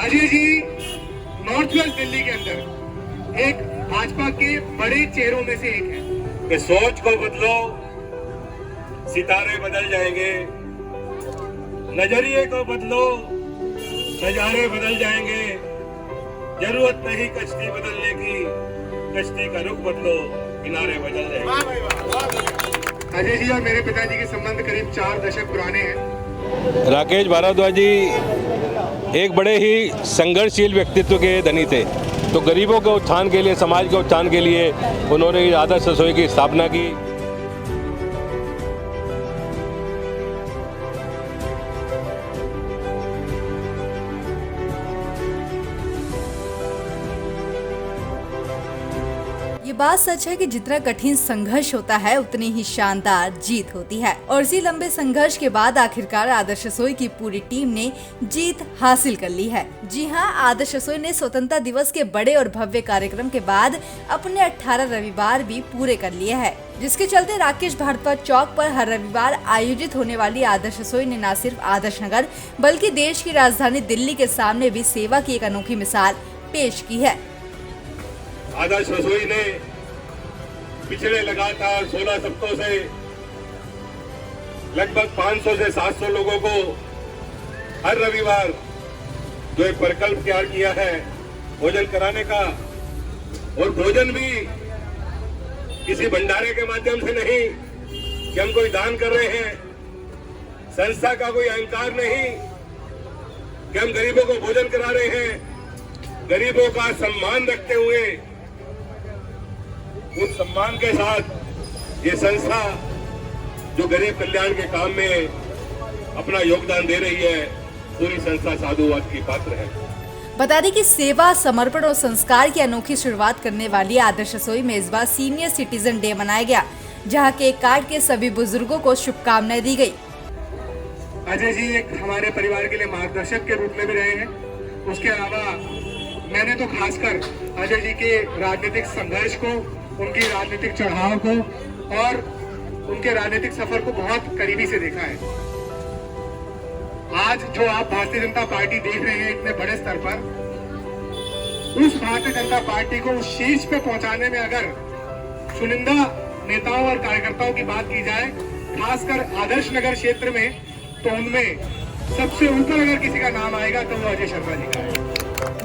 Ajay ji north west Delhi के अंदर एक भाजपा के बड़े चेहरों में से एक है कि सोच को बदलो, सितारे बदल जाएंगे। नजरिए को बदलो, नजारे बदल जाएंगे। जरूरत नहीं कश्ती बदलने की, कश्ती का रुख बदलो, किनारे बदल जाएंगे। अजय जी और मेरे पिताजी के संबंध करीब 4 दशक पुराने हैं। राकेश भारद्वाज जी एक बड़े ही संघर्षशील व्यक्तित्व के धनी थे। तो गरीबों के उत्थान के लिए, समाज के उत्थान के लिए उन्होंने आदर्श रसोई की स्थापना की। ये बात सच है कि जितना कठिन संघर्ष होता है उतनी ही शानदार जीत होती है। और इसी लंबे संघर्ष के बाद आखिरकार आदर्श रसोई की पूरी टीम ने जीत हासिल कर ली है। जी हाँ, आदर्श रसोई ने स्वतंत्रता दिवस के बड़े और भव्य कार्यक्रम के बाद अपने 18 रविवार भी पूरे कर लिए हैं, जिसके चलते राकेश भारद्वाज चौक पर हर रविवार आयोजित होने वाली आदर्श रसोई ने न सिर्फ आदर्श नगर बल्कि देश की राजधानी दिल्ली के सामने भी सेवा की एक अनोखी मिसाल पेश की है। आदर्श रसोई ने पिछले लगातार 16 सप्ताहों से लगभग 500 से 700 लोगों को हर रविवार जो एक प्रकल्प तैयार किया है भोजन कराने का, और भोजन भी किसी भंडारे के माध्यम से नहीं कि हम कोई दान कर रहे हैं, संस्था का कोई अहंकार नहीं कि हम गरीबों को भोजन करा रहे हैं। गरीबों का सम्मान रखते हुए, उस सम्मान के साथ ये संस्था जो गरीब कल्याण के काम में अपना योगदान दे रही है, पूरी संस्था साधुवाद की पात्र है। बता दें कि सेवा, समर्पण और संस्कार की अनोखी शुरुआत करने वाली आदर्श रसोई में इस बार सीनियर सिटीजन डे मनाया गया, जहां केक काट के सभी बुजुर्गों को शुभकामनाएं दी गई। अजय जी एक हमारे परिवार के लिए मार्गदर्शक के रूप में भी रहे हैं। उसके अलावा मैंने तो खासकर अजय जी के राजनीतिक संघर्ष को, उनकी राजनीतिक चढ़ाव को और उनके राजनीतिक सफर को बहुत करीबी से देखा है। आज जो आप भारतीय जनता पार्टी देख रहे हैं इतने बड़े स्तर पर, उस भारतीय जनता पार्टी को उस शीर्ष पे पहुंचाने में अगर चुनिंदा नेताओं और कार्यकर्ताओं की बात की जाए, खासकर आदर्श नगर क्षेत्र में, तो उनमें सबसे ऊपर अगर किसी का नाम आएगा तो वो अजय शर्मा जी का है।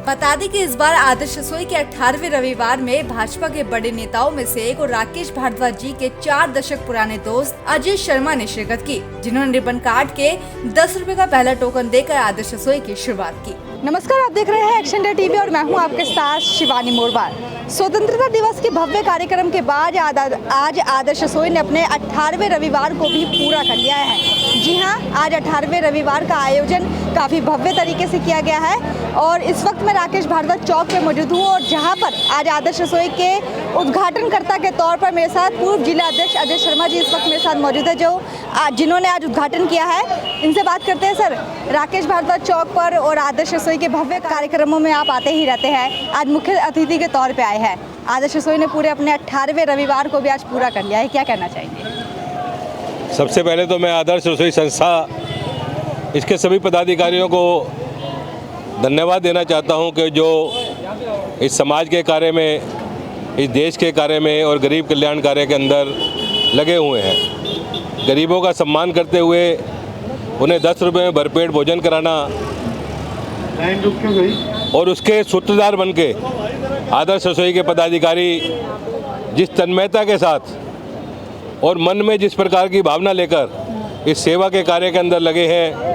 बता दें कि इस बार आदर्श रसोई के 18वें रविवार में भाजपा के बड़े नेताओं में से एक और राकेश भारद्वाज जी के 4 दशक पुराने दोस्त अजय शर्मा ने शिरकत की, जिन्होंने रिबन काट के 10 रुपए का पहला टोकन देकर आदर्श रसोई की शुरुआत की। नमस्कार, आप देख रहे हैं एक्शन डे टीवी और मैं हूं आपके साथ शिवानी मोरवाल। स्वतंत्रता दिवस के भव्य कार्यक्रम के बाद आज आदर्श रसोई ने अपने 18वें रविवार को भी पूरा कर लिया है। जी हां, आज 18वें रविवार का आयोजन काफ़ी भव्य तरीके से किया गया है और इस वक्त मैं राकेश भारद्वाज चौक पे मौजूद हूँ, और जहां पर आज आदर्श रसोई के उद्घाटनकर्ता के तौर पर मेरे साथ पूर्व जिला अध्यक्ष अजय शर्मा जी इस वक्त मेरे साथ मौजूद है, जिन्होंने आज उद्घाटन किया है। इनसे बात करते हैं। सर, राकेश भारद्वाज चौक पर और आदर्श रसोई के भव्य कार्यक्रमों में आप आते ही रहते हैं, आज मुख्य अतिथि के तौर पे आए हैं। आदर्श रसोई ने पूरे अपने 18वें रविवार को भी आज पूरा कर लिया है, क्या कहना चाहेंगे? सबसे पहले तो मैं आदर्श रसोई संस्था, इसके सभी पदाधिकारियों को धन्यवाद देना चाहता हूं कि जो इस समाज के कार्य में, इस देश के कार्य में और गरीब कल्याण कार्य के अंदर लगे हुए हैं। गरीबों का सम्मान करते हुए उन्हें 10 रुपये में भरपेट भोजन कराना और उसके सूत्रधार बन के आदर्श रसोई के पदाधिकारी जिस तन्मयता के साथ और मन में जिस प्रकार की भावना लेकर इस सेवा के कार्य के अंदर लगे हैं,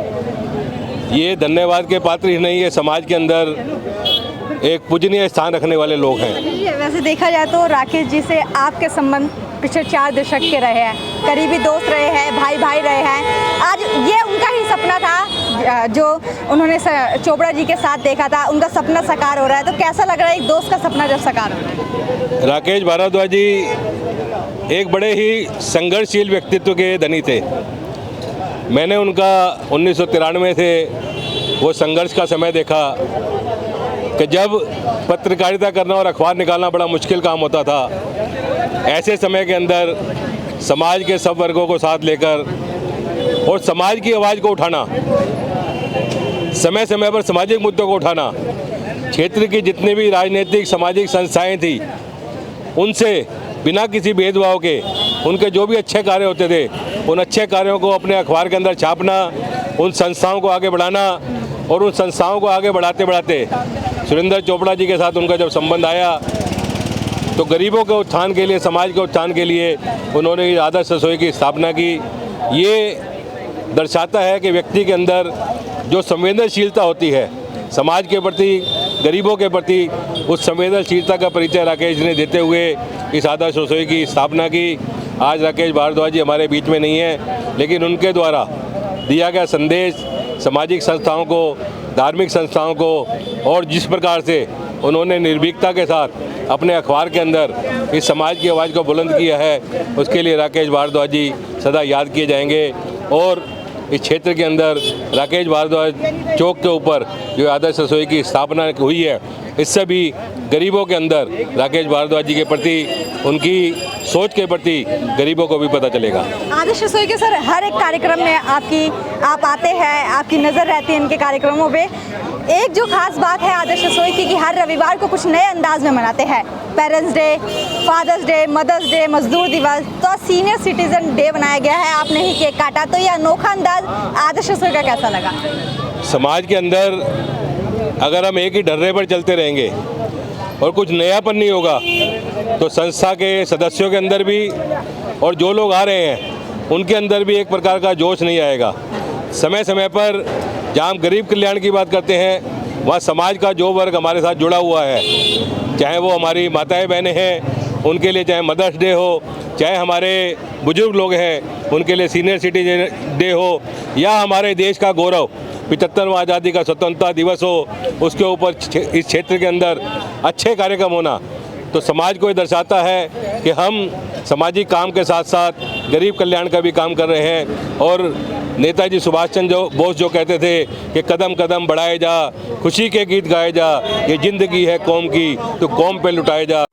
ये धन्यवाद के पात्र ही नहीं, ये समाज के अंदर एक पूजनीय स्थान रखने वाले लोग हैं। वैसे देखा जाए तो राकेश जी से आपके संबंध पिछले 4 दशक के रहे हैं, करीबी दोस्त रहे हैं, भाई भाई रहे हैं। आज ये उनका ही सपना था जो उन्होंने चोपड़ा जी के साथ देखा था, उनका सपना साकार हो रहा है, तो कैसा लग रहा है एक दोस्त का सपना जब साकार हो रहा है? राकेश भारद्वाज जी एक बड़े ही संघर्षशील व्यक्तित्व के धनी थे। मैंने उनका 1993 से वो संघर्ष का समय देखा कि जब पत्रकारिता करना और अखबार निकालना बड़ा मुश्किल काम होता था। ऐसे समय के अंदर समाज के सब वर्गों को साथ लेकर और समाज की आवाज़ को उठाना, समय समय पर सामाजिक मुद्दों को उठाना, क्षेत्र की जितनी भी राजनीतिक सामाजिक संस्थाएं थी उनसे बिना किसी भेदभाव के उनके जो भी अच्छे कार्य होते थे उन अच्छे कार्यों को अपने अखबार के अंदर छापना, उन संस्थाओं को आगे बढ़ाना और उन संस्थाओं को आगे बढ़ाते बढ़ाते सुरेंद्र चोपड़ा जी के साथ उनका जब संबंध आया तो गरीबों के उत्थान के लिए, समाज के उत्थान के लिए उन्होंने इस आदर्श रसोई की स्थापना की। ये दर्शाता है कि व्यक्ति के अंदर जो संवेदनशीलता होती है समाज के प्रति, गरीबों के प्रति, उस संवेदनशीलता का परिचय राकेश ने देते हुए इस आदर्श रसोई की स्थापना की। आज राकेश भारद्वाज जी हमारे बीच में नहीं है, लेकिन उनके द्वारा दिया गया संदेश सामाजिक संस्थाओं को, धार्मिक संस्थाओं को और जिस प्रकार से उन्होंने निर्भीकता के साथ अपने अखबार के अंदर इस समाज की आवाज़ को बुलंद किया है, उसके लिए राकेश भारद्वाज जी सदा याद किए जाएंगे। और इस क्षेत्र के अंदर राकेश भारद्वाज चौक के ऊपर जो आदर्श रसोई की स्थापना हुई है, इससे भी गरीबों के अंदर राकेश भारद्वाज जी के प्रति, उनकी सोच के प्रति गरीबों को भी पता चलेगा। आदर्श रसोई के सर हर एक कार्यक्रम में आप आते हैं, आपकी नज़र रहती है इनके कार्यक्रमों पे। एक जो खास बात है आदर्श रसोई की कि हर रविवार को कुछ नए अंदाज में मनाते हैं। Parents' Day, Father's Day, Mother's Day, मजदूर दिवस, तो सीनियर सिटीजन डे बनाया गया है, आपने ही केक काटा, तो ये अनोखा अंदाज आदर्श रसोई का कैसा लगा? समाज के अंदर अगर हम एक ही ढर्रे पर चलते रहेंगे और कुछ नयापन नहीं होगा तो संस्था के सदस्यों के अंदर भी और जो लोग आ रहे हैं उनके अंदर भी एक प्रकार का जोश नहीं आएगा। समय समय पर जहाँ हम गरीब कल्याण की बात करते हैं वहाँ समाज का जो वर्ग हमारे साथ जुड़ा हुआ है, चाहे वो हमारी माताएं बहनें हैं उनके लिए, चाहे मदर्स डे हो, चाहे हमारे बुजुर्ग लोग हैं उनके लिए सीनियर सिटीजन डे हो, या हमारे देश का गौरव 75वां आज़ादी का स्वतंत्रता दिवस हो, उसके ऊपर इस क्षेत्र के अंदर अच्छे कार्यक्रम होना, तो समाज को ये दर्शाता है कि हम सामाजिक काम के साथ साथ गरीब कल्याण का भी काम कर रहे हैं। और नेताजी सुभाष चंद्र बोस जो कहते थे कि कदम कदम बढ़ाए जा, खुशी के गीत गाए जा, ये जिंदगी है कौम की तो कौम पे लुटाए जा।